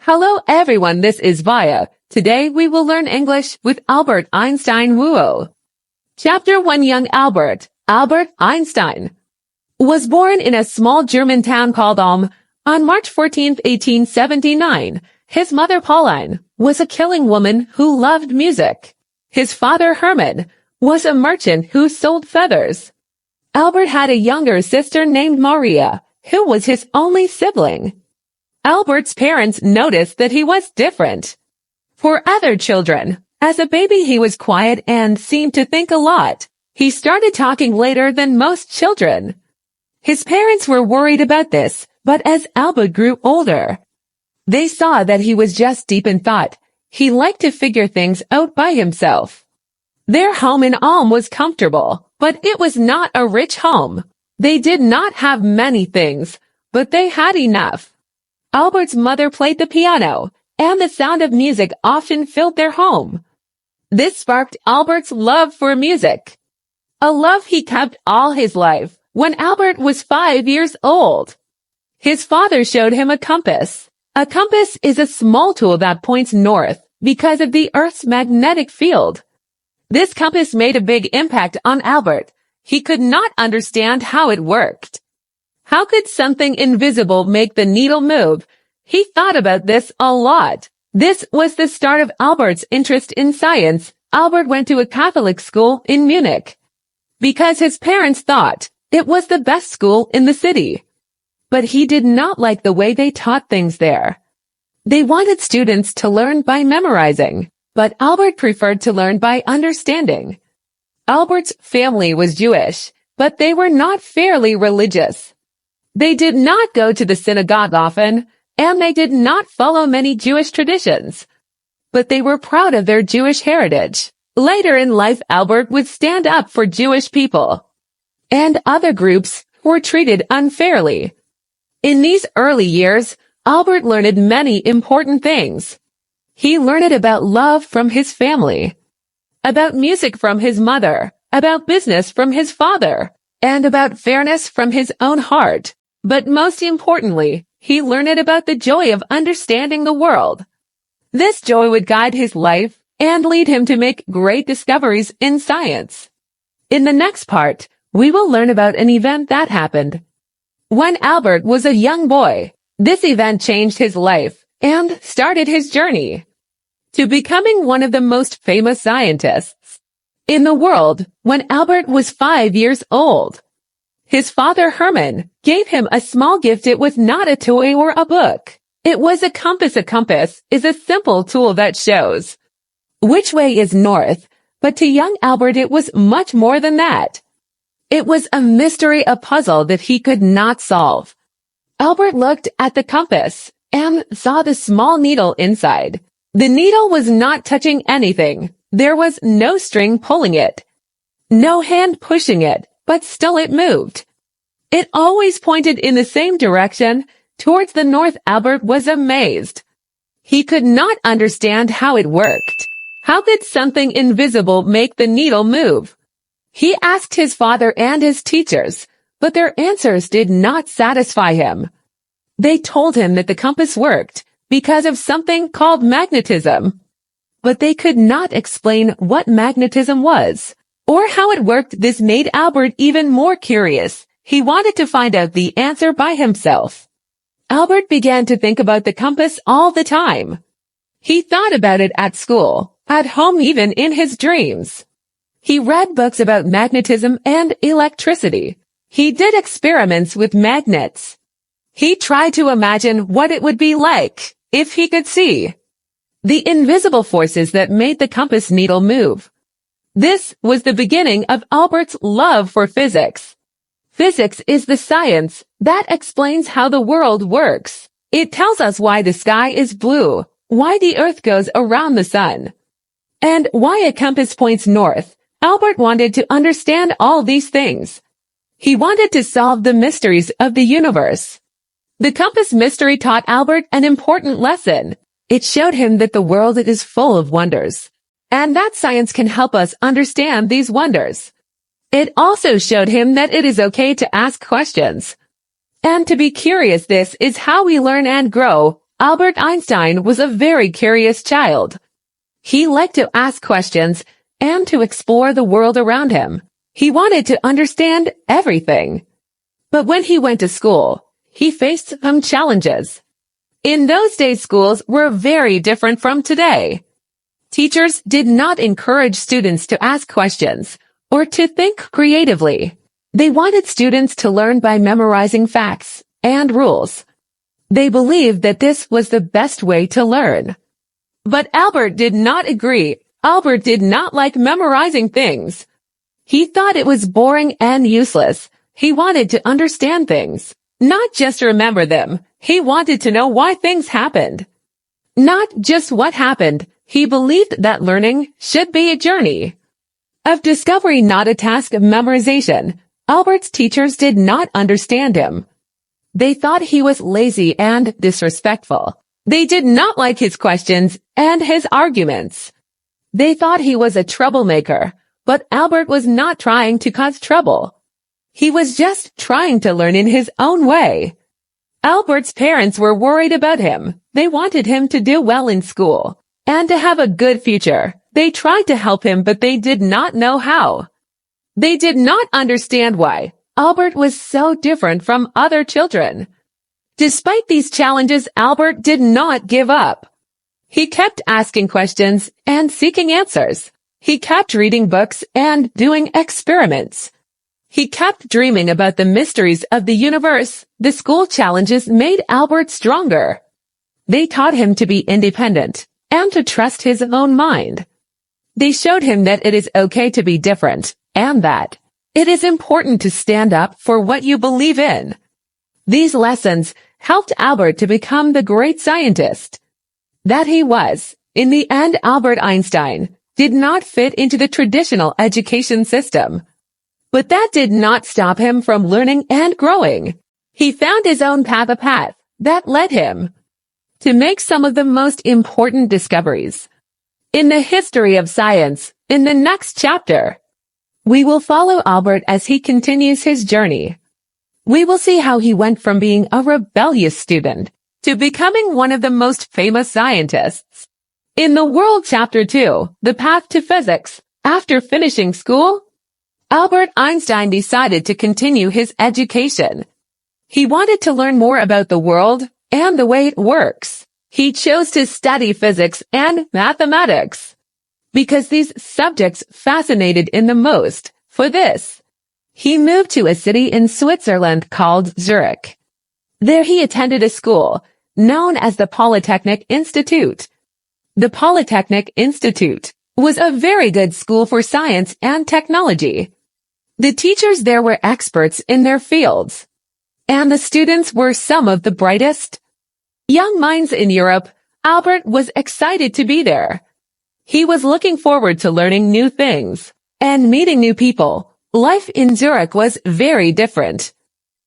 Hello everyone, this is Vaya. Today we will learn English with Albert Einstein wooooow. Chapter 1. Young Albert. Albert Einstein was born in a small German town called Ulm on March 14, 1879. His mother Pauline was a killing woman who loved music. His father Herman was a merchant who sold feathers. Albert had a younger sister named Marja, who was his only sibling. Albert's parents noticed that he was different for other children. As a baby, he was quiet and seemed to think a lot. He started talking later than most children. His parents were worried about this, but as Albert grew older, they saw that he was just deep in thought. He liked to figure things out by himself. Their home in Ulm was comfortable, but it was not a rich home. They did not have many things, but they had enough. Albert's mother played the piano, and the sound of music often filled their home. This sparked Albert's love for music, a love he kept all his life. When Albert was 5 years old, his father showed him a compass. A compass is a small tool that points north because of the Earth's magnetic field. This compass made a big impact on Albert. He could not understand how it worked. How could something invisible make the needle move? He thought about this a lot. This was the start of Albert's interest in science. Albert went to a Catholic school in Munich because his parents thought it was the best school in the city. But he did not like the way they taught things there. They wanted students to learn by memorizing, but Albert preferred to learn by understanding. Albert's family was Jewish, but they were not fairly religious. They did not go to the synagogue often, and they did not follow many Jewish traditions. But they were proud of their Jewish heritage. Later in life, Albert would stand up for Jewish people and other groups who were treated unfairly. In these early years, Albert learned many important things. He learned about love from his family, about music from his mother, about business from his father, and about fairness from his own heart. But most importantly, he learned about the joy of understanding the world. This joy would guide his life and lead him to make great discoveries in science. In the next part, we will learn about an event that happened when Albert was a young boy. This event changed his life and started his journey to becoming one of the most famous scientists in the world. When Albert was 5 years old, his father Herman gave him a small gift. It was not a toy or a book. It was a compass. A compass is a simple tool that shows which way is north, but to young Albert it was much more than that. It was a mystery, a puzzle that he could not solve. Albert looked at the compass and saw the small needle inside. The needle was not touching anything. There was no string pulling it, no hand pushing it, but still it moved. It always pointed in the same direction, towards the north. Albert was amazed. He could not understand how it worked. How could something invisible make the needle move? He asked his father and his teachers, but their answers did not satisfy him. They told him that the compass worked because of something called magnetism, but they could not explain what magnetism was or how it worked. This made Albert even more curious. He wanted to find out the answer by himself. Albert began to think about the compass all the time. He thought about it at school, at home, even in his dreams. He read books about magnetism and electricity. He did experiments with magnets. He tried to imagine what it would be like if he could see the invisible forces that made the compass needle move. This was the beginning of Albert's love for physics. Physics is the science that explains how the world works. It tells us why the sky is blue, why the earth goes around the sun, and why a compass points north. Albert wanted to understand all these things. He wanted to solve the mysteries of the universe. The compass mystery taught Albert an important lesson. It showed him that the world is full of wonders, and that science can help us understand these wonders. It also showed him that it is okay to ask questions and to be curious. This is how we learn and grow. Albert Einstein was a very curious child. He liked to ask questions and to explore the world around him. He wanted to understand everything. But when he went to school, he faced some challenges. In those days, schools were very different from today. Teachers did not encourage students to ask questions or to think creatively. They wanted students to learn by memorizing facts and rules. They believed that this was the best way to learn. But Albert did not agree. Albert did not like memorizing things. He thought it was boring and useless. He wanted to understand things, not just remember them. He wanted to know why things happened. Not just what happened. He believed that learning should be a journey of discovery, not a task of memorization. Albert's teachers did not understand him. They thought he was lazy and disrespectful. They did not like his questions and his arguments. They thought he was a troublemaker, but Albert was not trying to cause trouble. He was just trying to learn in his own way. Albert's parents were worried about him. They wanted him to do well in school and to have a good future. They tried to help him, but they did not know how. They did not understand why Albert was so different from other children. Despite these challenges, Albert did not give up. He kept asking questions and seeking answers. He kept reading books and doing experiments. He kept dreaming about the mysteries of the universe. The school challenges made Albert stronger. They taught him to be independent and to trust his own mind. They showed him that it is okay to be different and that it is important to stand up for what you believe in. These lessons helped Albert to become the great scientist that he was. In the end, Albert Einstein did not fit into the traditional education system. But that did not stop him from learning and growing. He found his own path, a path that led him to make some of the most important discoveries in the history of science. In the next chapter, we will follow Albert as he continues his journey. We will see how he went from being a rebellious student to becoming one of the most famous scientists in the world. Chapter 2, The Path to Physics. After finishing school, Albert Einstein decided to continue his education. He wanted to learn more about the world and the way it works. He chose to study physics and mathematics because these subjects fascinated him the most. For this, he moved to a city in Switzerland called Zurich. There he attended a school known as the Polytechnic Institute. The Polytechnic Institute was a very good school for science and technology. The teachers there were experts in their fields, and the students were some of the brightest young minds in Europe. Albert was excited to be there. He was looking forward to learning new things and meeting new people. Life in Zurich was very different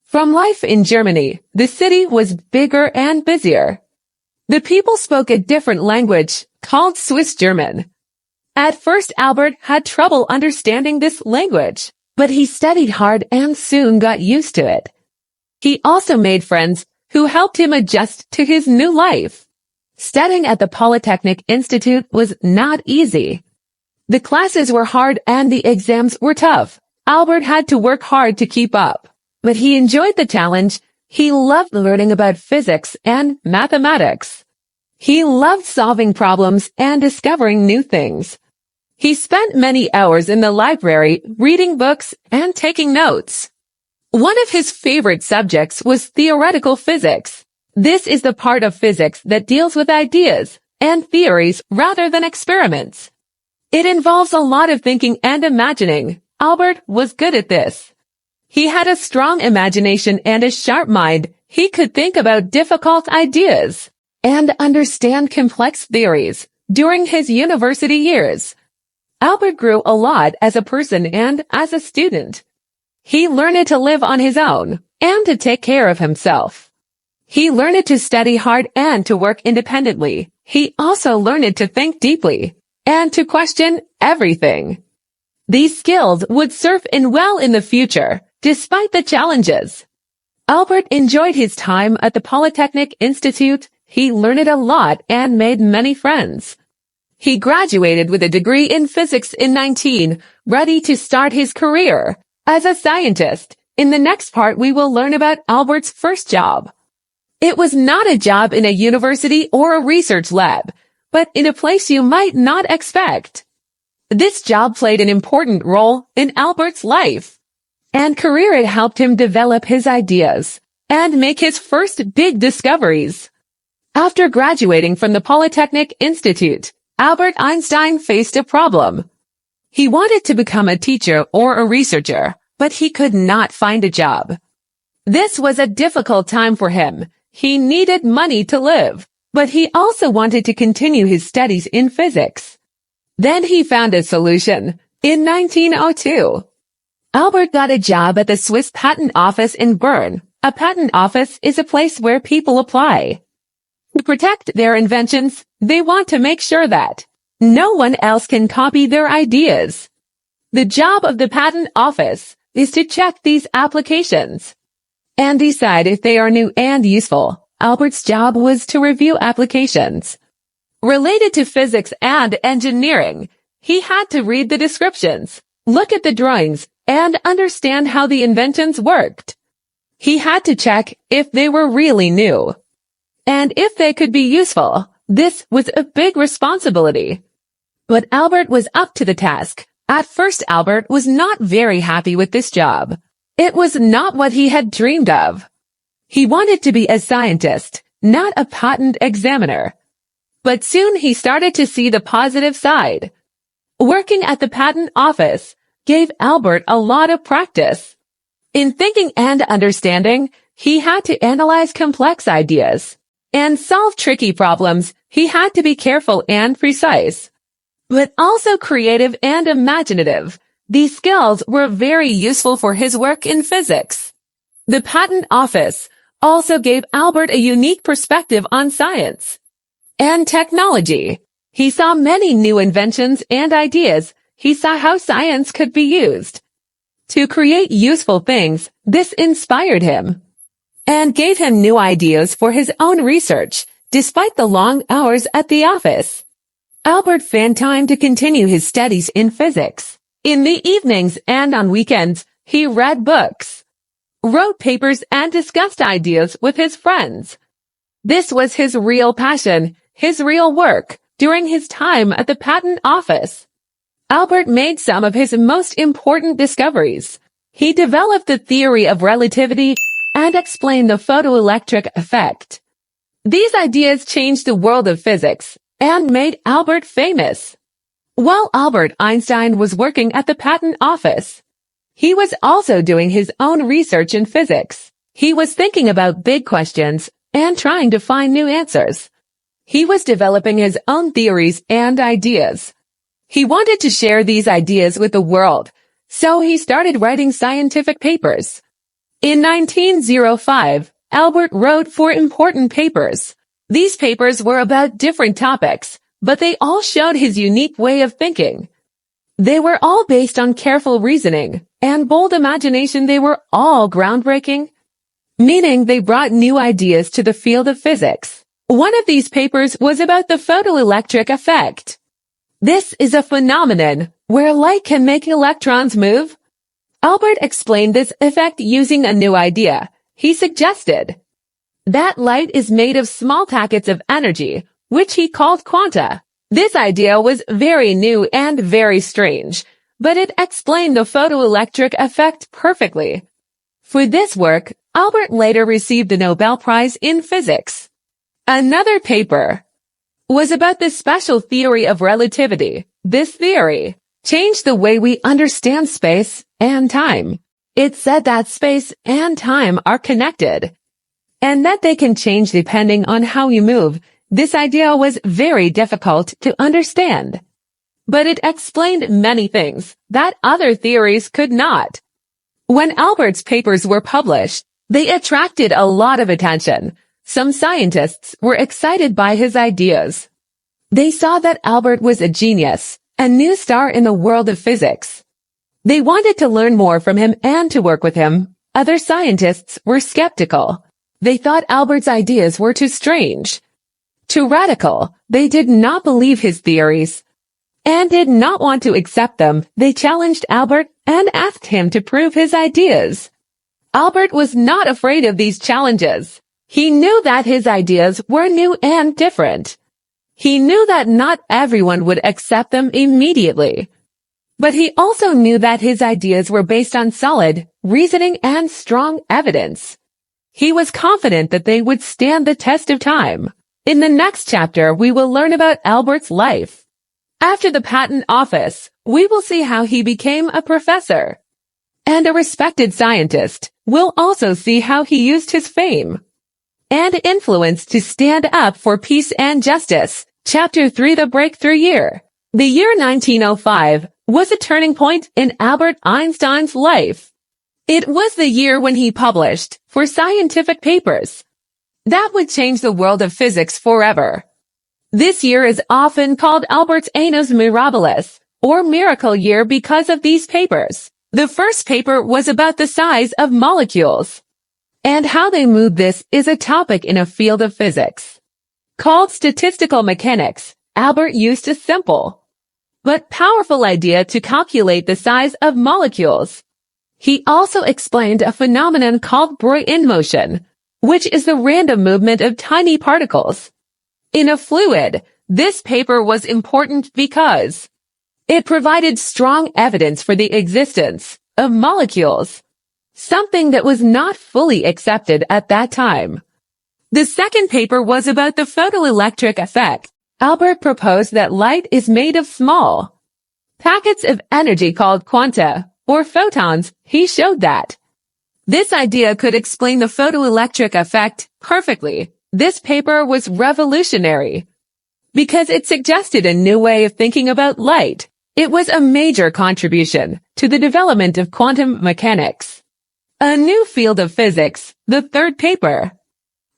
from life in Germany. The city was bigger and busier. The people spoke a different language called Swiss German. At first, Albert had trouble understanding this language, but he studied hard and soon got used to it. He also made friends who helped him adjust to his new life. Studying at the Polytechnic Institute was not easy. The classes were hard and the exams were tough. Albert had to work hard to keep up, but he enjoyed the challenge. He loved learning about physics and mathematics. He loved solving problems and discovering new things. He spent many hours in the library reading books and taking notes. One of his favorite subjects was theoretical physics. This is the part of physics that deals with ideas and theories rather than experiments. It involves a lot of thinking and imagining. Albert was good at this. He had a strong imagination and a sharp mind. He could think about difficult ideas and understand complex theories. During his university years, Albert grew a lot as a person and as a student. He learned to live on his own and to take care of himself. He learned to study hard and to work independently. He also learned to think deeply and to question everything. These skills would serve him well in the future, despite the challenges. Albert enjoyed his time at the Polytechnic Institute. He learned a lot and made many friends. He graduated with a degree in physics in 19, ready to start his career as a scientist. In the next part, we will learn about Albert's first job. It was not a job in a university or a research lab, but in a place you might not expect. This job played an important role in Albert's life and career. It helped him develop his ideas and make his first big discoveries. After graduating from the Polytechnic Institute, Albert Einstein faced a problem. He wanted to become a teacher or a researcher, but he could not find a job. This was a difficult time for him. He needed money to live, but he also wanted to continue his studies in physics. Then he found a solution. In 1902, Albert got a job at the Swiss Patent Office in Bern. A patent office is a place where people apply to protect their inventions. They want to make sure that no one else can copy their ideas. The job of the patent office is to check these applications and decide if they are new and useful. Albert's job was to review applications related to physics and engineering. He had to read the descriptions, look at the drawings, and understand how the inventions worked. He had to check if they were really new and if they could be useful. This was a big responsibility, but Albert was up to the task. At first, Albert was not very happy with this job. It was not what he had dreamed of. He wanted to be a scientist, not a patent examiner. But soon he started to see the positive side. Working at the patent office gave Albert a lot of practice. In thinking and understanding, he had to analyze complex ideas and solve tricky problems. He had to be careful and precise, but also creative and imaginative. These skills were very useful for his work in physics. The patent office also gave Albert a unique perspective on science and technology. He saw many new inventions and ideas. He saw how science could be used to create useful things. This inspired him and gave him new ideas for his own research. Despite the long hours at the office, Albert found time to continue his studies in physics. In the evenings and on weekends, he read books, wrote papers, and discussed ideas with his friends. This was his real passion, his real work. During his time at the patent office, Albert made some of his most important discoveries. He developed the theory of relativity and explained the photoelectric effect. These ideas changed the world of physics and made Albert famous. While Albert Einstein was working at the patent office, he was also doing his own research in physics. He was thinking about big questions and trying to find new answers. He was developing his own theories and ideas. He wanted to share these ideas with the world, so he started writing scientific papers. In 1905, Albert wrote 4 important papers. These papers were about different topics, but they all showed his unique way of thinking. They were all based on careful reasoning and bold imagination. They were all groundbreaking, meaning they brought new ideas to the field of physics. One of these papers was about the photoelectric effect. This is a phenomenon where light can make electrons move. Albert explained this effect using a new idea. He suggested that light is made of small packets of energy, which he called quanta. This idea was very new and very strange, but it explained the photoelectric effect perfectly. For this work, Albert later received the Nobel Prize in Physics. Another paper was about the special theory of relativity. This theory changed the way we understand space and time. It said that space and time are connected, and that they can change depending on how you move. This idea was very difficult to understand, but it explained many things that other theories could not. When Albert's papers were published, they attracted a lot of attention. Some scientists were excited by his ideas. They saw that Albert was a genius, a new star in the world of physics. They wanted to learn more from him and to work with him. Other scientists were skeptical. They thought Albert's ideas were too strange. Too radical, they did not believe his theories and did not want to accept them. They challenged Albert and asked him to prove his ideas. Albert was not afraid of these challenges. He knew that his ideas were new and different. He knew that not everyone would accept them immediately. But he also knew that his ideas were based on solid reasoning and strong evidence. He was confident that they would stand the test of time. In the next chapter, we will learn about Albert's life. After the patent office, we will see how he became a professor and a respected scientist. We'll also see how he used his fame and influence to stand up for peace and justice. Chapter 3: The Breakthrough Year. The year 1905 was a turning point in Albert Einstein's life. It was the year when he published 4 scientific papers that would change the world of physics forever. This year is often called Albert's Annus Mirabilis, or miracle year, because of these papers. The first paper was about the size of molecules and how they move. This is a topic in a field of physics called statistical mechanics. Albert used a simple but powerful idea to calculate the size of molecules. He also explained a phenomenon called Brownian motion, which is the random movement of tiny particles in a fluid. This paper was important because it provided strong evidence for the existence of molecules, something that was not fully accepted at that time. The second paper was about the photoelectric effect. Albert proposed that light is made of small packets of energy called quanta, or photons. He showed that this idea could explain the photoelectric effect perfectly. This paper was revolutionary because it suggested a new way of thinking about light. It was a major contribution to the development of quantum mechanics, a new field of physics. The third paper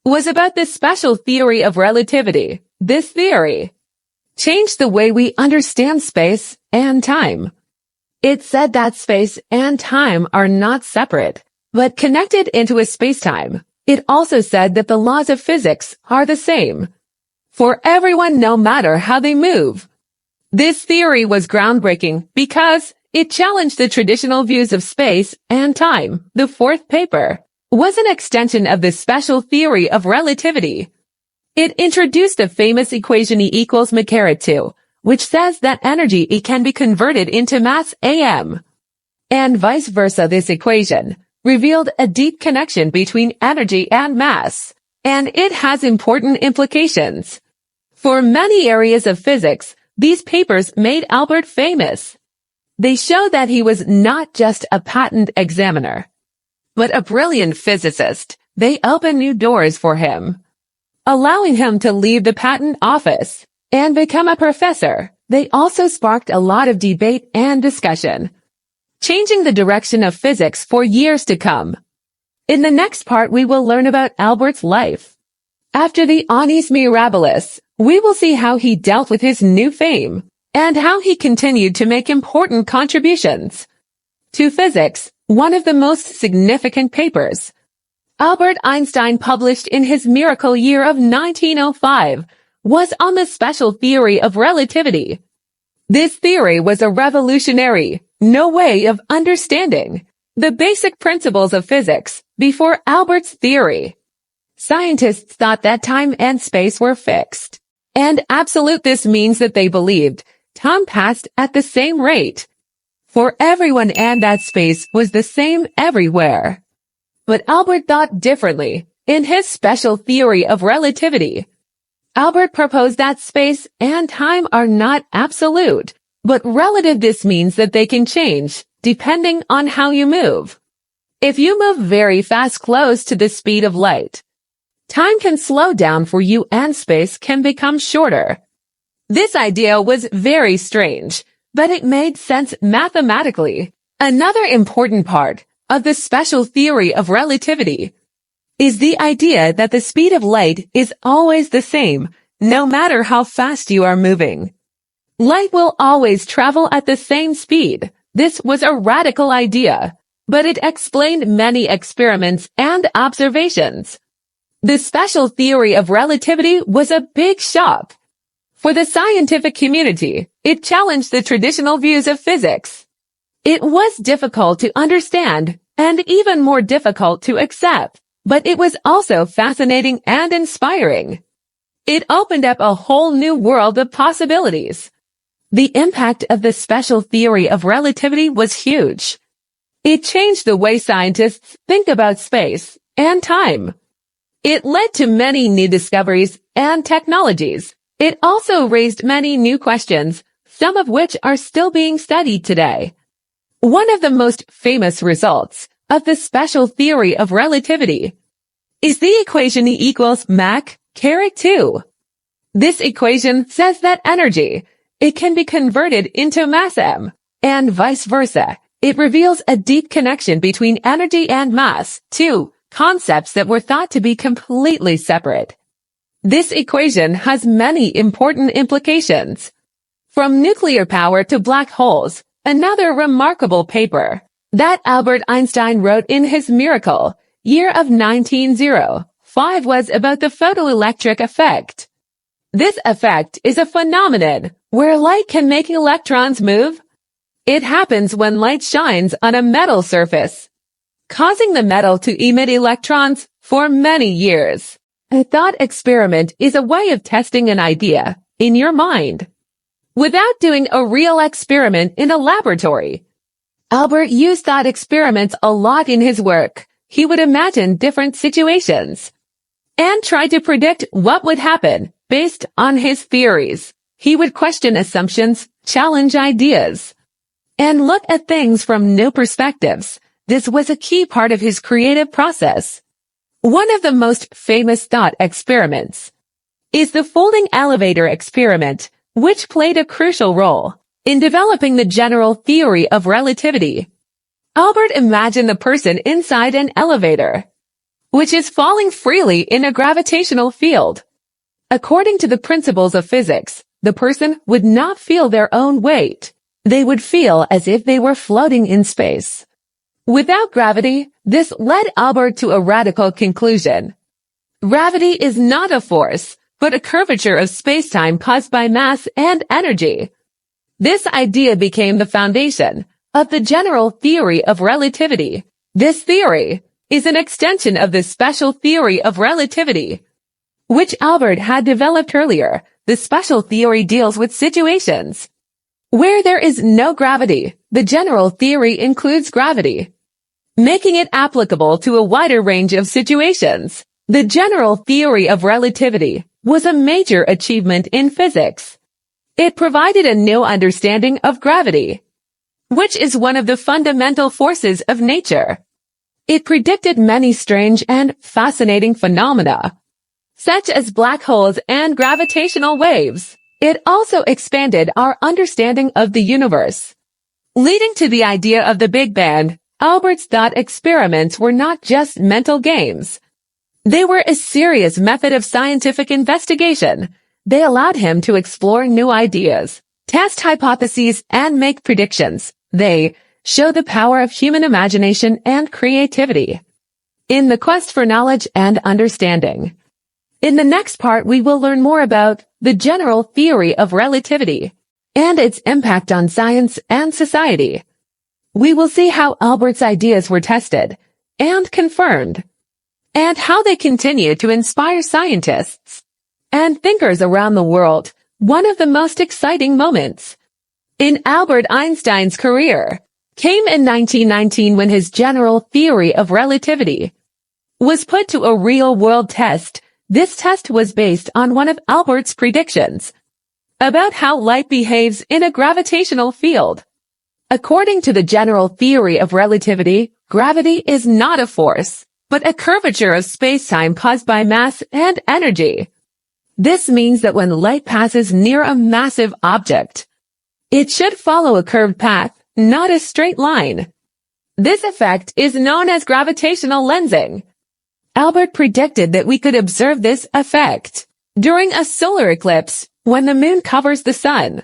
was about the special theory of relativity. This theory changed the way we understand space and time. It said that space and time are not separate, but connected into a space-time. It also said that the laws of physics are the same for everyone, no matter how they move. This theory was groundbreaking because it challenged the traditional views of space and time. The fourth paper was an extension of the special theory of relativity. It introduced the famous equation E equals mc caret 2, which says that energy E can be converted into mass am, and vice versa. This equation revealed a deep connection between energy and mass, and it has important implications for many areas of physics. These papers made Albert famous. They showed that he was not just a patent examiner, but a brilliant physicist. They opened new doors for him, allowing him to leave the patent office and become a professor. They also sparked a lot of debate and discussion, changing the direction of physics for years to come. In the next part, we will learn about Albert's life. After the Annus Mirabilis, we will see how he dealt with his new fame and how he continued to make important contributions to physics. One of the most significant papers Albert Einstein published in his miracle year of 1905 was on the special theory of relativity. This theory was a revolutionary new way of understanding the basic principles of physics. Before Albert's theory, scientists thought that time and space were fixed and absolute. This means that they believed time passed at the same rate for everyone and that space was the same everywhere. But Albert thought differently. In his special theory of relativity, Albert proposed that space and time are not absolute, but relative. This means that they can change depending on how you move. If you move very fast close to the speed of light, time can slow down for you and space can become shorter. This idea was very strange, but it made sense mathematically. Another important part of the special theory of relativity is the idea that the speed of light is always the same, no matter how fast you are moving. Light will always travel at the same speed. This was a radical idea, but it explained many experiments and observations. The special theory of relativity was a big shock. For the scientific community, it challenged the traditional views of physics. It was difficult to understand and even more difficult to accept, but it was also fascinating and inspiring. It opened up a whole new world of possibilities. The impact of the special theory of relativity was huge. It changed the way scientists think about space and time. It led to many new discoveries and technologies. It also raised many new questions, some of which are still being studied today. One of the most famous results of the special theory of relativity is the equation E equals mc²2. This equation says that energy, it can be converted into mass m, and vice versa. It reveals a deep connection between energy and mass, two concepts that were thought to be completely separate. This equation has many important implications. From nuclear power to black holes, another remarkable paper that Albert Einstein wrote in his miracle year of 1905 was about the photoelectric effect. This effect is a phenomenon where light can make electrons move. It happens when light shines on a metal surface, causing the metal to emit electrons for many years. A thought experiment is a way of testing an idea in your mind without doing a real experiment in a laboratory. Albert used thought experiments a lot in his work. He would imagine different situations and try to predict what would happen based on his theories. He would question assumptions, challenge ideas, and look at things from new perspectives. This was a key part of his creative process. One of the most famous thought experiments is the folding elevator experiment, which played a crucial role in developing the general theory of relativity. Albert imagined the person inside an elevator, which is falling freely in a gravitational field. According to the principles of physics, the person would not feel their own weight. They would feel as if they were floating in space. Without gravity, this led Albert to a radical conclusion. Gravity is not a force, but a curvature of space-time caused by mass and energy. This idea became the foundation of the general theory of relativity. This theory is an extension of the special theory of relativity, which Albert had developed earlier. The special theory deals with situations where there is no gravity. The general theory includes gravity, making it applicable to a wider range of situations. The general theory of relativity was a major achievement in physics. It provided a new understanding of gravity, which is one of the fundamental forces of nature. It predicted many strange and fascinating phenomena, such as black holes and gravitational waves. It also expanded our understanding of the universe, leading to the idea of the Big Bang. Albert's thought experiments were not just mental games. They were a serious method of scientific investigation. They allowed him to explore new ideas, test hypotheses, and make predictions. They show the power of human imagination and creativity in the quest for knowledge and understanding. In the next part, we will learn more about the general theory of relativity and its impact on science and society. We will see how Albert's ideas were tested and confirmed, and how they continue to inspire scientists and thinkers around the world. One of the most exciting moments in Albert Einstein's career came in 1919 when his general theory of relativity was put to a real-world test. This test was based on one of Albert's predictions about how light behaves in a gravitational field. According to the general theory of relativity, gravity is not a force, but a curvature of space-time caused by mass and energy. This means that when light passes near a massive object, it should follow a curved path, not a straight line. This effect is known as gravitational lensing. Albert predicted that we could observe this effect during a solar eclipse when the moon covers the sun.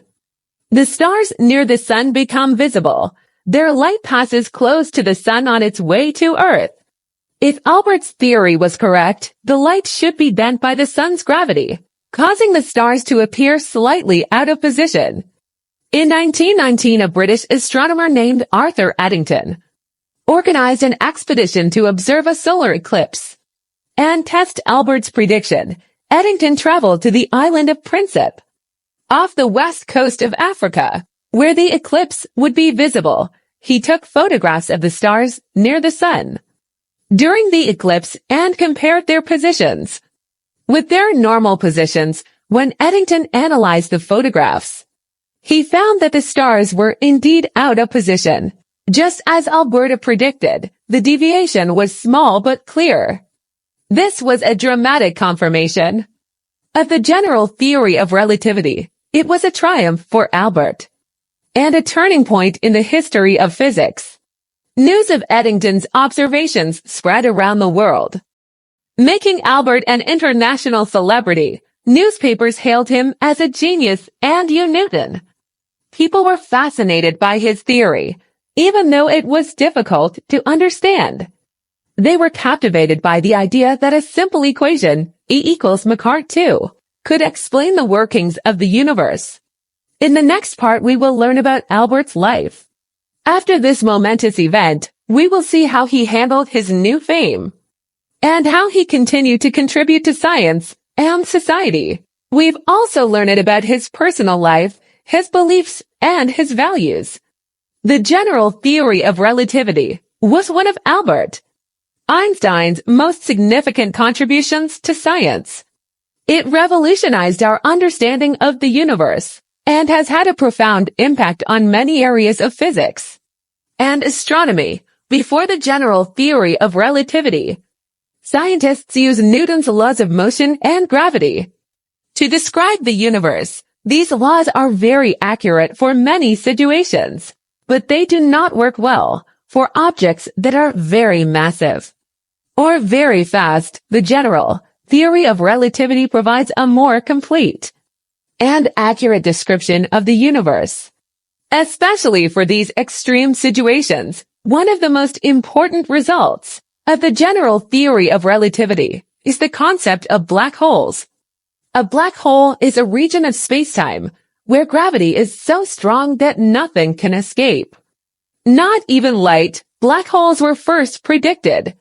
The stars near the sun become visible. Their light passes close to the sun on its way to Earth. If Albert's theory was correct, the light should be bent by the sun's gravity, causing the stars to appear slightly out of position. In 1919, a British astronomer named Arthur Eddington organized an expedition to observe a solar eclipse and test Albert's prediction. Eddington traveled to the island of Principe, off the west coast of Africa, where the eclipse would be visible. He took photographs of the stars near the sun during the eclipse and compared their positions with their normal positions. When Eddington analyzed the photographs, he found that the stars were indeed out of position. Just as Alberta predicted, the deviation was small but clear. This was a dramatic confirmation of the general theory of relativity. It was a triumph for Albert and a turning point in the history of physics. News of Eddington's observations spread around the world, making Albert an international celebrity. Newspapers hailed him as a genius and a Newton. People were fascinated by his theory, even though it was difficult to understand. They were captivated by the idea that a simple equation, E=mc², could explain the workings of the universe. In the next part, we will learn about Albert's life. After this momentous event, we will see how he handled his new fame and how he continued to contribute to science and society. We've also learned about his personal life, his beliefs, and his values. The general theory of relativity was one of Albert Einstein's most significant contributions to science. It revolutionized our understanding of the universe and has had a profound impact on many areas of physics and astronomy. Before the general theory of relativity, scientists used Newton's laws of motion and gravity to describe the universe. These laws are very accurate for many situations, but they do not work well for objects that are very massive or very fast. The general theory of relativity provides a more complete and accurate description of the universe, especially for these extreme situations. One of the most important results of the general theory of relativity is the concept of black holes. A black hole is a region of space-time where gravity is so strong that nothing can escape. Not even light. Black holes were first predicted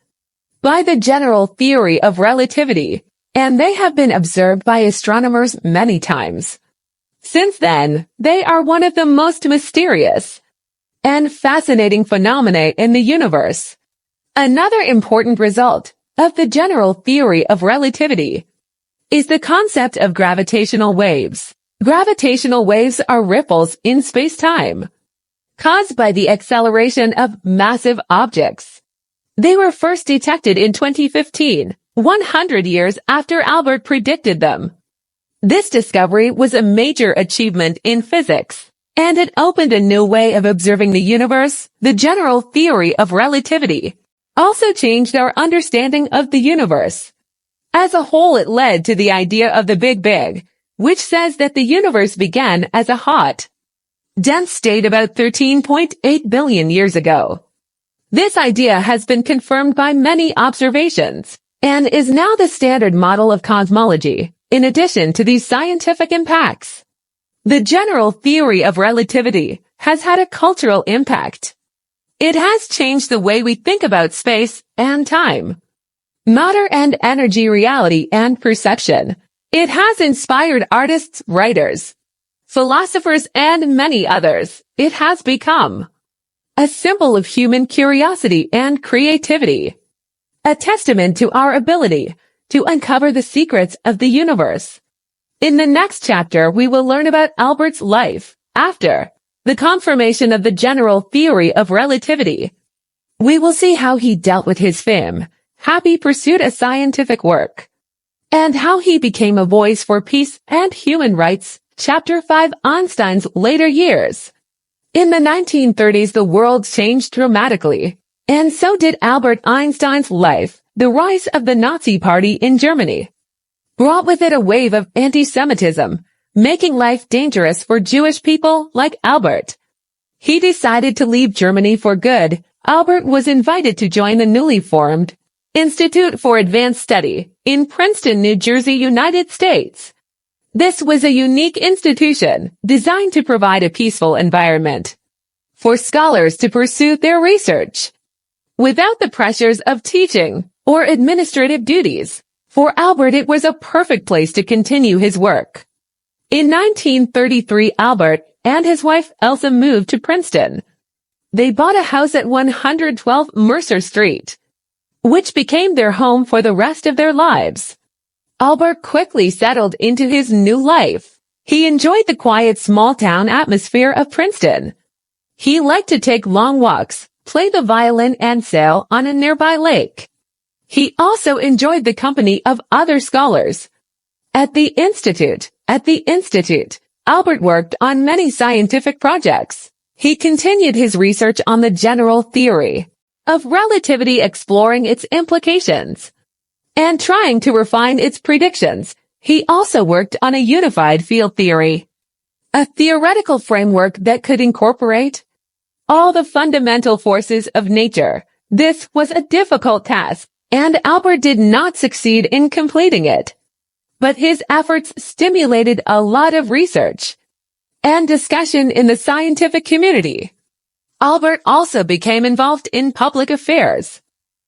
by the general theory of relativity, and they have been observed by astronomers many times. Since then, they are one of the most mysterious and fascinating phenomena in the universe. Another important result of the general theory of relativity is the concept of gravitational waves. Gravitational waves are ripples in space-time caused by the acceleration of massive objects. They were first detected in 2015, 100 years after Albert predicted them. This discovery was a major achievement in physics, and it opened a new way of observing the universe. The general theory of relativity also changed our understanding of the universe. As a whole, it led to the idea of the Big Bang, which says that the universe began as a hot, dense state about 13.8 billion years ago. This idea has been confirmed by many observations and is now the standard model of cosmology. In addition to these scientific impacts, the general theory of relativity has had a cultural impact. It has changed the way we think about space and time, matter and energy, reality and perception. It has inspired artists, writers, philosophers, and many others. It has become a symbol of human curiosity and creativity, a testament to our ability to uncover the secrets of the universe. In the next chapter, we will learn about Albert's life after the confirmation of the general theory of relativity. We will see how he dealt with his fame, how he pursued a scientific work, and how he became a voice for peace and human rights. Chapter 5: Einstein's later years. In the 1930s, the world changed dramatically, and so did Albert Einstein's life. The rise of the Nazi Party in Germany brought with it a wave of anti-Semitism, making life dangerous for Jewish people like Albert. He decided to leave Germany for good. Albert was invited to join the newly formed Institute for Advanced Study in Princeton, New Jersey, United States. This was a unique institution designed to provide a peaceful environment for scholars to pursue their research without the pressures of teaching or administrative duties. For Albert, it was a perfect place to continue his work. In 1933, Albert and his wife Elsa moved to Princeton. They bought a house at 112 Mercer Street, which became their home for the rest of their lives. Albert quickly settled into his new life. He enjoyed the quiet small-town atmosphere of Princeton. He liked to take long walks, play the violin, and sail on a nearby lake. He also enjoyed the company of other scholars. At the Institute, Albert worked on many scientific projects. He continued his research on the general theory of relativity, exploring its implications and trying to refine its predictions. He also worked on a unified field theory, a theoretical framework that could incorporate all the fundamental forces of nature. This was a difficult task, and Albert did not succeed in completing it. But his efforts stimulated a lot of research and discussion in the scientific community. Albert also became involved in public affairs.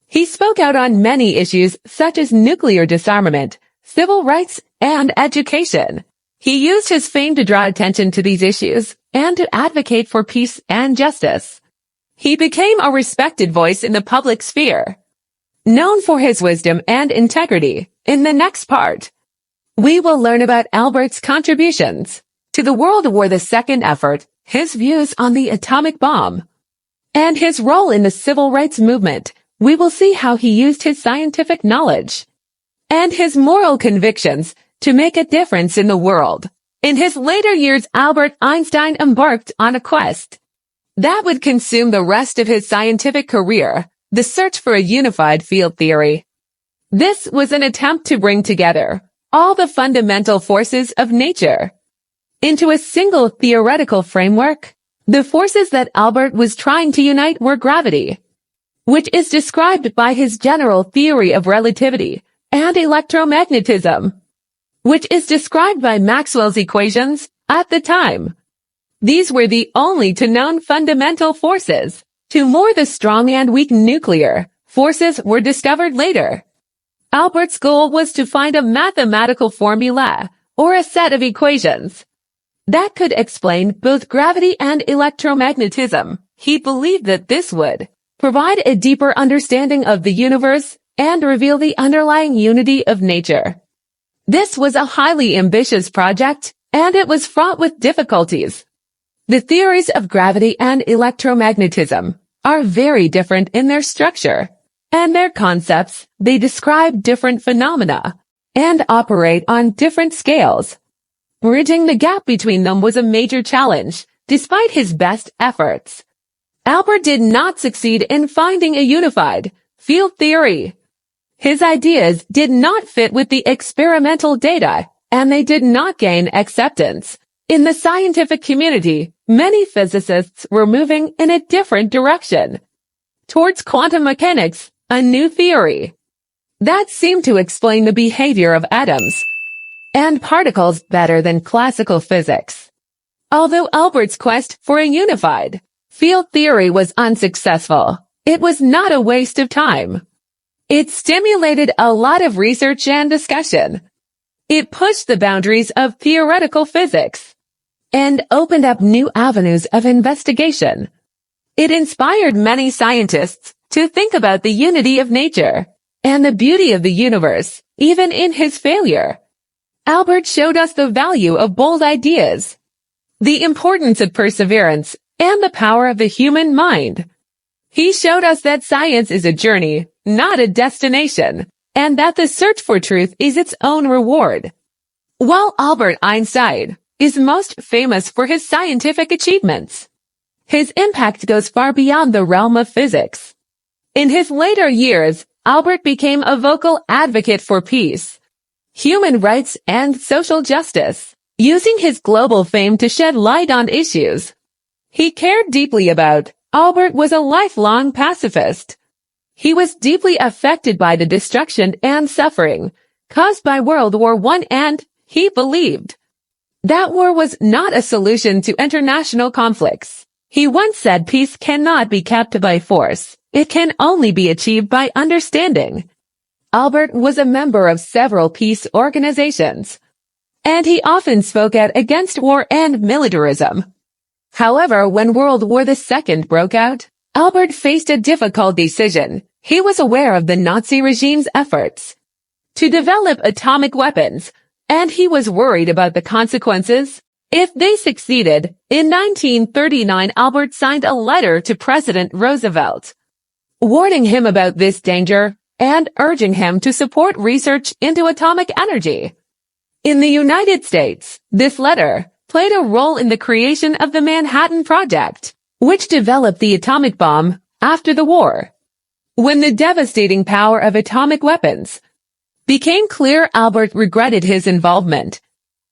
He spoke out on many issues such as nuclear disarmament, civil rights, and education. He used his fame to draw attention to these issues and to advocate for peace and justice. He became a respected voice in the public sphere, known for his wisdom and integrity. In the next part, we will learn about Albert's contributions to the World War II effort, his views on the atomic bomb, and his role in the civil rights movement. We will see how he used his scientific knowledge and his moral convictions to make a difference in the world. In his later years, Albert Einstein embarked on a quest that would consume the rest of his scientific career, the search for a unified field theory. This was an attempt to bring together all the fundamental forces of nature into a single theoretical framework. The forces that Albert was trying to unite were gravity, which is described by his general theory of relativity, and electromagnetism, which is described by Maxwell's equations at the time. These were the only two known fundamental forces. Two more, the strong and weak nuclear forces, were discovered later. Albert's goal was to find a mathematical formula, or a set of equations, that could explain both gravity and electromagnetism. He believed that this would provide a deeper understanding of the universe and reveal the underlying unity of nature. This was a highly ambitious project, and it was fraught with difficulties. The theories of gravity and electromagnetism are very different in their structure and their concepts. They describe different phenomena and operate on different scales. Bridging the gap between them was a major challenge. Despite his best efforts, Albert did not succeed in finding a unified field theory. His ideas did not fit with the experimental data, and they did not gain acceptance. In the scientific community, many physicists were moving in a different direction, towards quantum mechanics, a new theory that seemed to explain the behavior of atoms and particles better than classical physics. Although Albert's quest for a unified field theory was unsuccessful, it was not a waste of time. It stimulated a lot of research and discussion. It pushed the boundaries of theoretical physics and opened up new avenues of investigation. It inspired many scientists to think about the unity of nature and the beauty of the universe. Even in his failure, Albert showed us the value of bold ideas, the importance of perseverance, and the power of the human mind. He showed us that science is a journey, not a destination, and that the search for truth is its own reward. While Albert Einstein is most famous for his scientific achievements, his impact goes far beyond the realm of physics. In his later years, Albert became a vocal advocate for peace, human rights, and social justice, using his global fame to shed light on issues he cared deeply about. Albert was a lifelong pacifist. He was deeply affected by the destruction and suffering caused by World War I, and he believed that war was not a solution to international conflicts. He once said peace cannot be kept by force. It can only be achieved by understanding. Albert was a member of several peace organizations, and he often spoke out against war and militarism. However, when World War II broke out, Albert faced a difficult decision. He was aware of the Nazi regime's efforts to develop atomic weapons, and he was worried about the consequences if they succeeded. In 1939, Albert signed a letter to President Roosevelt, warning him about this danger and urging him to support research into atomic energy. In the United States, this letter played a role in the creation of the Manhattan Project, which developed the atomic bomb after the war. When the devastating power of atomic weapons became clear, Albert regretted his involvement.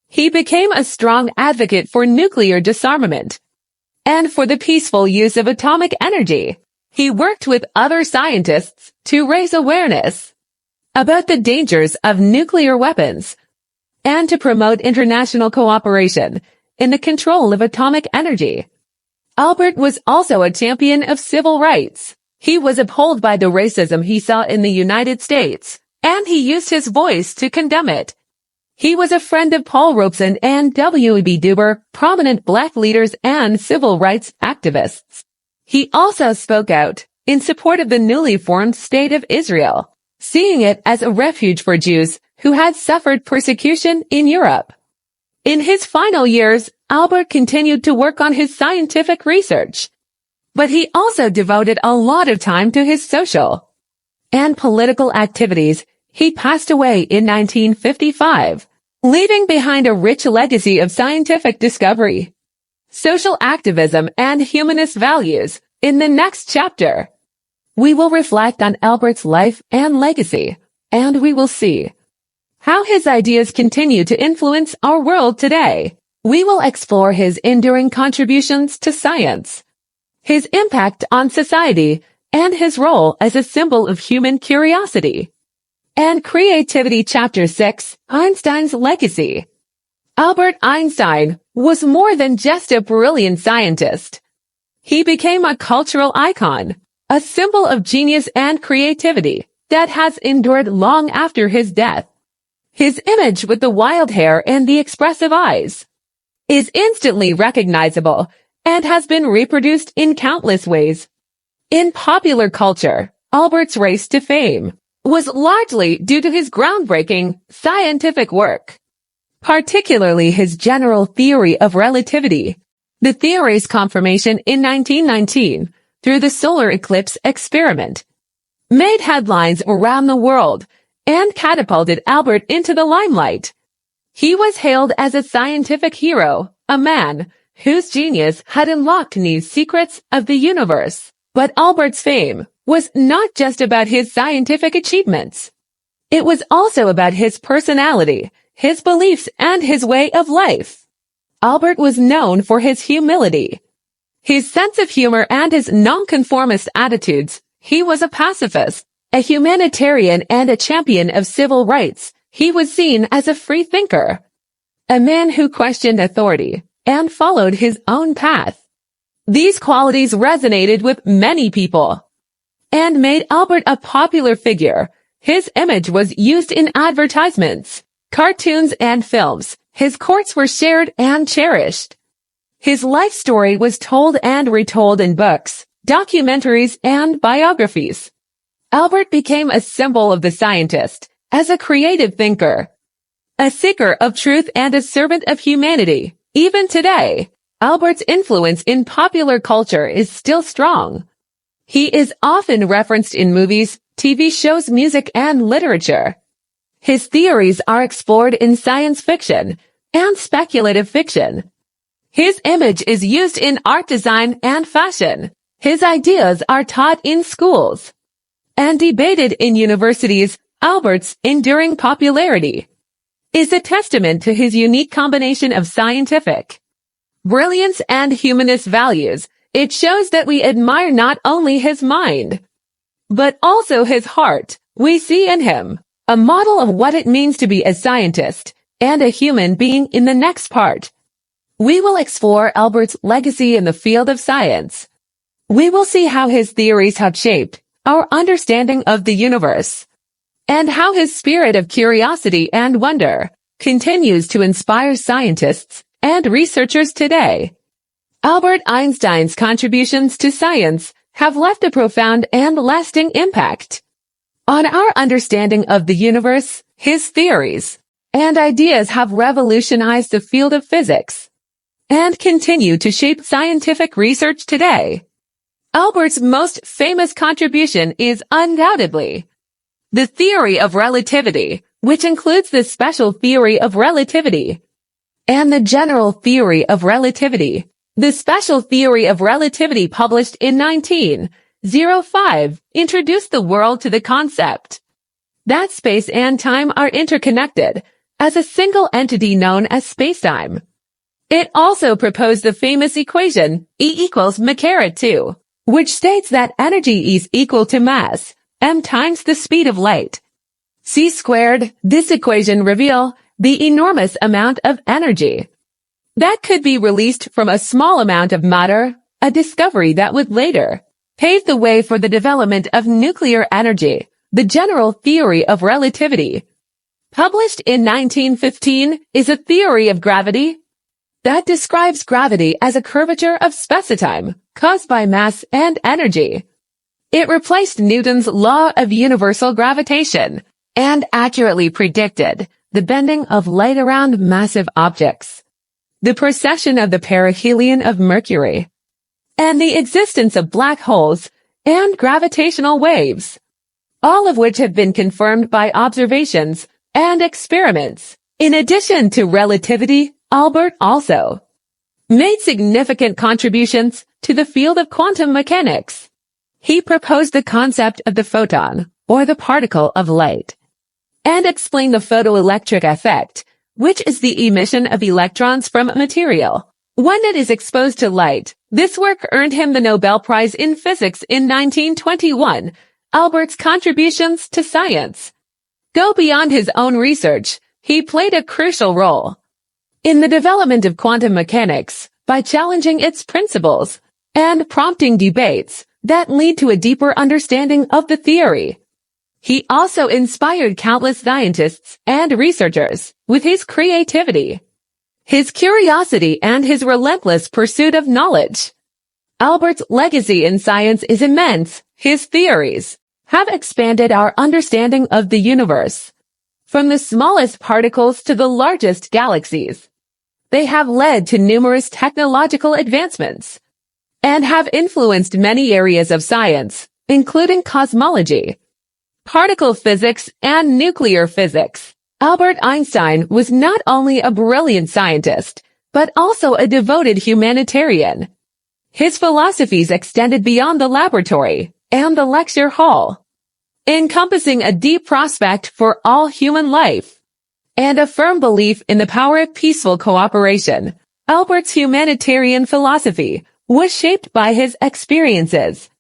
He became a strong advocate for nuclear disarmament and for the peaceful use of atomic energy. He worked with other scientists to raise awareness about the dangers of nuclear weapons and to promote international cooperation in the control of atomic energy. Albert was also a champion of civil rights. He was appalled by the racism he saw in the United States, and he used his voice to condemn it. He was a friend of Paul Robeson and W.E.B. Du Bois, prominent black leaders and civil rights activists. He also spoke out in support of the newly formed State of Israel, seeing it as a refuge for Jews who had suffered persecution in Europe. In his final years, Albert continued to work on his scientific research, but he also devoted a lot of time to his social and political activities. He passed away in 1955, leaving behind a rich legacy of scientific discovery, social activism, and humanist values. In the next chapter, we will reflect on Albert's life and legacy, and we will see how his ideas continue to influence our world today. We will explore his enduring contributions to science, his impact on society, and his role as a symbol of human curiosity and creativity. Chapter 6, Einstein's Legacy. Albert Einstein was more than just a brilliant scientist. He became a cultural icon, a symbol of genius and creativity that has endured long after his death. His image with the wild hair and the expressive eyes is instantly recognizable and has been reproduced in countless ways. In popular culture, Albert's race to fame was largely due to his groundbreaking scientific work, particularly his general theory of relativity. The theory's confirmation in 1919 through the solar eclipse experiment made headlines around the world and catapulted Albert into the limelight. He was hailed as a scientific hero, a man whose genius had unlocked new secrets of the universe. But Albert's fame was not just about his scientific achievements. It was also about his personality, his beliefs, and his way of life. Albert was known for his humility, his sense of humor, and his nonconformist attitudes. He was a pacifist, a humanitarian, and a champion of civil rights. He was seen as a free thinker, a man who questioned authority and followed his own path. These qualities resonated with many people and made Albert a popular figure. His image was used in advertisements, cartoons, and films. His quotes were shared and cherished. His life story was told and retold in books, documentaries, and biographies. Albert became a symbol of the scientist as a creative thinker, a seeker of truth, and a servant of humanity. Even today, Albert's influence in popular culture is still strong. He is often referenced in movies, TV shows, music, and literature. His theories are explored in science fiction and speculative fiction. His image is used in art, design, and fashion. His ideas are taught in schools and debated in universities. Albert's enduring popularity is a testament to his unique combination of scientific brilliance and humanist values. It shows that we admire not only his mind, but also his heart. We see in him a model of what it means to be a scientist and a human being. In the next part, we will explore Albert's legacy in the field of science. We will see how his theories have shaped our understanding of the universe, and how his spirit of curiosity and wonder continues to inspire scientists and researchers today. Albert Einstein's contributions to science have left a profound and lasting impact on our understanding of the universe. His theories and ideas have revolutionized the field of physics and continue to shape scientific research today. Albert's most famous contribution is undoubtedly the theory of relativity, which includes the special theory of relativity and the general theory of relativity. The special theory of relativity, published in 1905, introduced the world to the concept that space and time are interconnected as a single entity known as spacetime. It also proposed the famous equation E equals m², which states that energy is equal to mass m times the speed of light c². This equation reveals the enormous amount of energy that could be released from a small amount of matter, a discovery that would later pave the way for the development of nuclear energy. The general theory of relativity, published in 1915, is a theory of gravity that describes gravity as a curvature of spacetime caused by mass and energy. It replaced Newton's law of universal gravitation and accurately predicted the bending of light around massive objects, the precession of the perihelion of Mercury, and the existence of black holes and gravitational waves, all of which have been confirmed by observations and experiments. In addition to relativity, Albert also made significant contributions to the field of quantum mechanics. He proposed the concept of the photon, or the particle of light, and explained the photoelectric effect, which is the emission of electrons from a material when it is exposed to light. This work earned him the Nobel Prize in Physics in 1921. Albert's contributions to science go beyond his own research. He played a crucial role in the development of quantum mechanics by challenging its principles and prompting debates that lead to a deeper understanding of the theory. He also inspired countless scientists and researchers with his creativity, his curiosity, and his relentless pursuit of knowledge. Albert's legacy in science is immense. His theories have expanded our understanding of the universe, from the smallest particles to the largest galaxies. They have led to numerous technological advancements and have influenced many areas of science, including cosmology, particle physics, and nuclear physics. Albert Einstein was not only a brilliant scientist, but also a devoted humanitarian. His philosophies extended beyond the laboratory and the lecture hall, encompassing a deep prospect for all human life and a firm belief in the power of peaceful cooperation. Albert's humanitarian philosophy was shaped by his experiences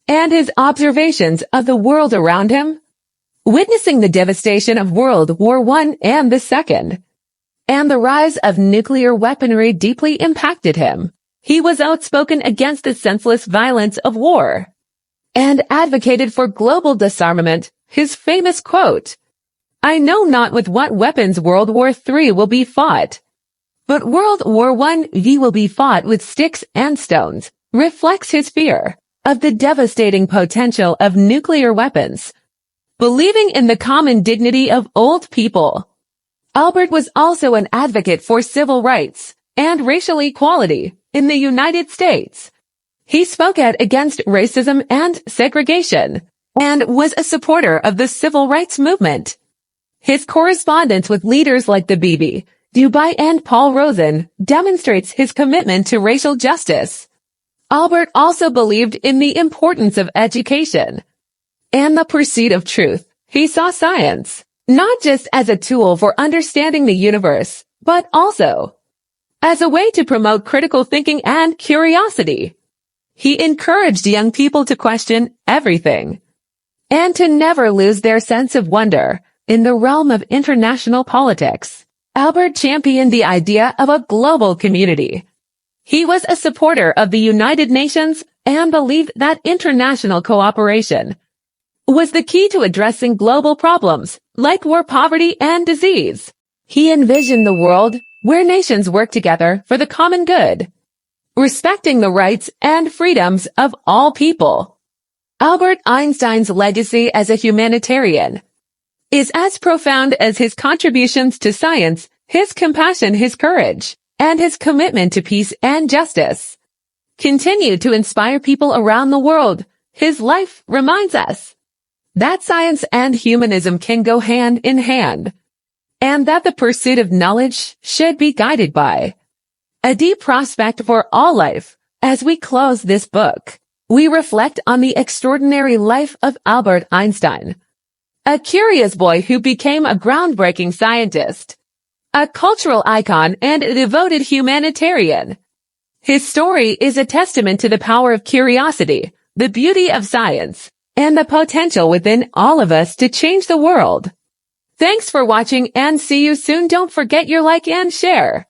and his observations of the world around him. Witnessing the devastation of World War I and II, and the rise of nuclear weaponry deeply impacted him. He was outspoken against the senseless violence of war and advocated for global disarmament. His famous quote, "I know not with what weapons World War III will be fought, but World War I will be fought with sticks and stones," reflects his fear of the devastating potential of nuclear weapons. Believing in the common dignity of old people, Albert was also an advocate for civil rights and racial equality in the United States. He spoke out against racism and segregation and was a supporter of the civil rights movement. His correspondence with leaders like the B.B. du Bois and Paul Rosen demonstrates his commitment to racial justice. Albert also believed in the importance of education and the pursuit of truth. He saw science not just as a tool for understanding the universe, but also as a way to promote critical thinking and curiosity. He encouraged young people to question everything and to never lose their sense of wonder. In the realm of international politics, Albert championed the idea of a global community. He was a supporter of the United Nations and believed that international cooperation was the key to addressing global problems like war, poverty, and disease. He envisioned the world where nations work together for the common good, respecting the rights and freedoms of all people. Albert Einstein's legacy as a humanitarian is as profound as his contributions to science, his compassion, his courage, and his commitment to peace and justice continue to inspire people around the world. His life reminds us that science and humanism can go hand in hand, and that the pursuit of knowledge should be guided by a deep prospect for all life. As we close this book, we reflect on the extraordinary life of Albert Einstein, a curious boy who became a groundbreaking scientist, a cultural icon, and a devoted humanitarian. His story is a testament to the power of curiosity, the beauty of science, and the potential within all of us to change the world. Thanks for watching and see you soon. Don't forget your like and share.